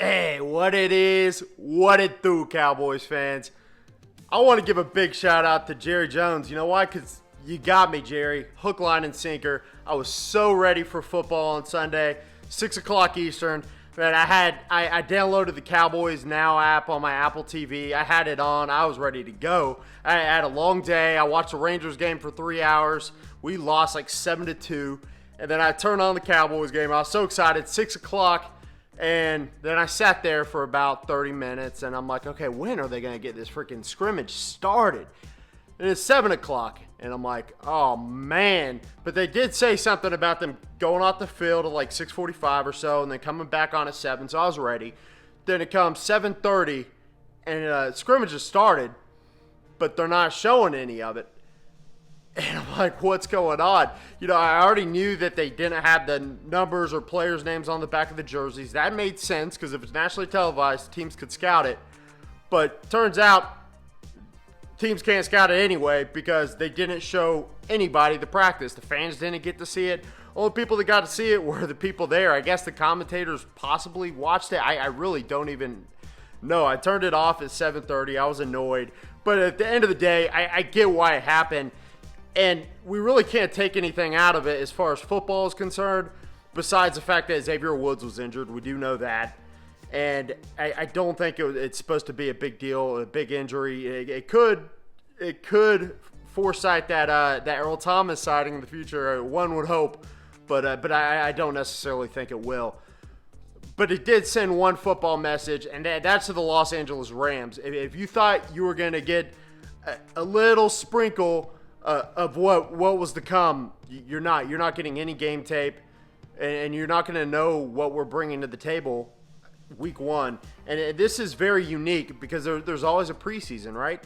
Hey, what it is, what it do, Cowboys fans. I want to give a big shout out to Jerry Jones. You know why? Because you got me, Jerry. Hook, line, and sinker. I was so ready for football on Sunday, 6 o'clock Eastern. Man, I downloaded the Cowboys Now app on my Apple TV. I had it on. I was ready to go. I had a long day. I watched the Rangers game for 3 hours. We lost like 7-2. And then I turned on the Cowboys game. I was so excited. 6 o'clock. And then I sat there for about 30 minutes, and I'm like, okay, when are they going to get this freaking scrimmage started? And it's 7 o'clock, and I'm like, oh, man. But they did say something about them going off the field at like 6:45 or so, and then coming back on at 7, so I was ready. Then it comes 7:30, and scrimmage has started, but they're not showing any of it. And I'm like, what's going on? You know, I already knew that they didn't have the numbers or players' names on the back of the jerseys. That made sense because if it's nationally televised, teams could scout it. But turns out teams can't scout it anyway because they didn't show anybody the practice. The fans didn't get to see it. Only people that got to see it were the people there. I guess the commentators possibly watched it. I really don't even know. I turned it off at 7:30. I was annoyed. But at the end of the day, I get why it happened. And we really can't take anything out of it as far as football is concerned, besides the fact that Xavier Woods was injured. We do know that. And I don't think it's supposed to be a big deal, a big injury. It could foresight that Earl Thomas sighting in the future. One would hope, but I don't necessarily think it will. But it did send one football message, and that's to the Los Angeles Rams. If you thought you were going to get a little sprinkle of what was to come, you're not getting any game tape, and you're not going to know what we're bringing to the table week one. And this is very unique because there's always a preseason, right?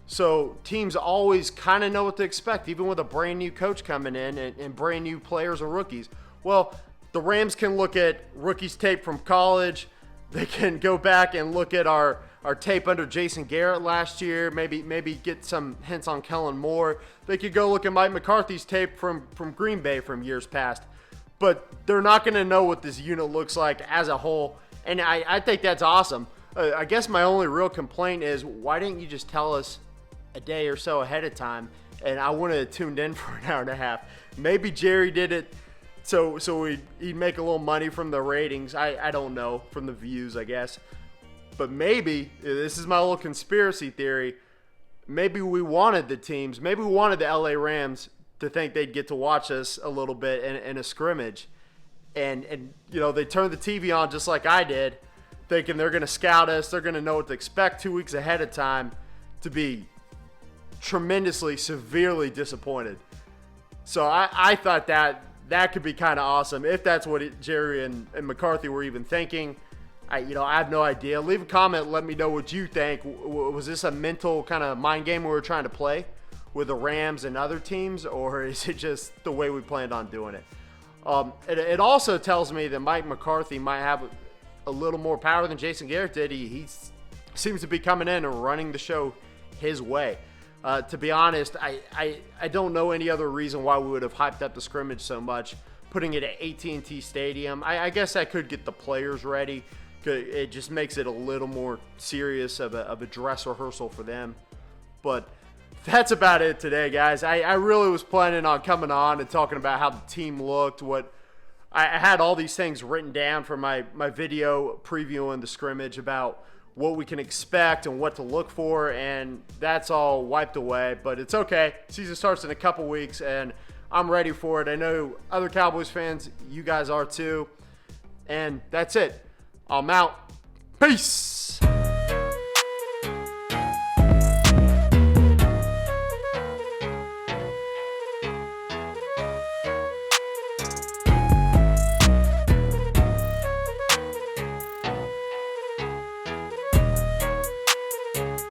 So teams always kind of know what to expect, even with a brand new coach coming in and brand new players or rookies. Well, the Rams can look at rookies tape from college. They can go back and look at our tape under Jason Garrett last year, maybe get some hints on Kellen Moore. They could go look at Mike McCarthy's tape from Green Bay from years past. But they're not going to know what this unit looks like as a whole, and I think that's awesome. I guess my only real complaint is, why didn't you just tell us a day or so ahead of time? And I would have tuned in for an hour and a half. Maybe Jerry did it so he'd make a little money from the ratings. I don't know, from the views, I guess. But maybe, this is my little conspiracy theory, maybe we wanted the teams, maybe we wanted the LA Rams to think they'd get to watch us a little bit in a scrimmage. And you know, they turned the TV on just like I did, thinking they're going to scout us, they're going to know what to expect 2 weeks ahead of time, to be tremendously, severely disappointed. So I thought that could be kind of awesome if that's what Jerry and McCarthy were even thinking. I have no idea. Leave a comment. Let me know what you think. Was this a mental kind of mind game we were trying to play with the Rams and other teams, or is it just the way we planned on doing it? It also tells me that Mike McCarthy might have a little more power than Jason Garrett did. He seems to be coming in and running the show his way. To be honest, I don't know any other reason why we would have hyped up the scrimmage so much, putting it at AT&T Stadium. I guess that could get the players ready. It just makes it a little more serious of a dress rehearsal for them. But that's about it today, guys. I really was planning on coming on and talking about how the team looked. I had all these things written down for my video previewing the scrimmage about what we can expect and what to look for, and that's all wiped away. But it's okay. Season starts in a couple weeks, and I'm ready for it. I know other Cowboys fans, you guys are too. And that's it. I'm out. Peace.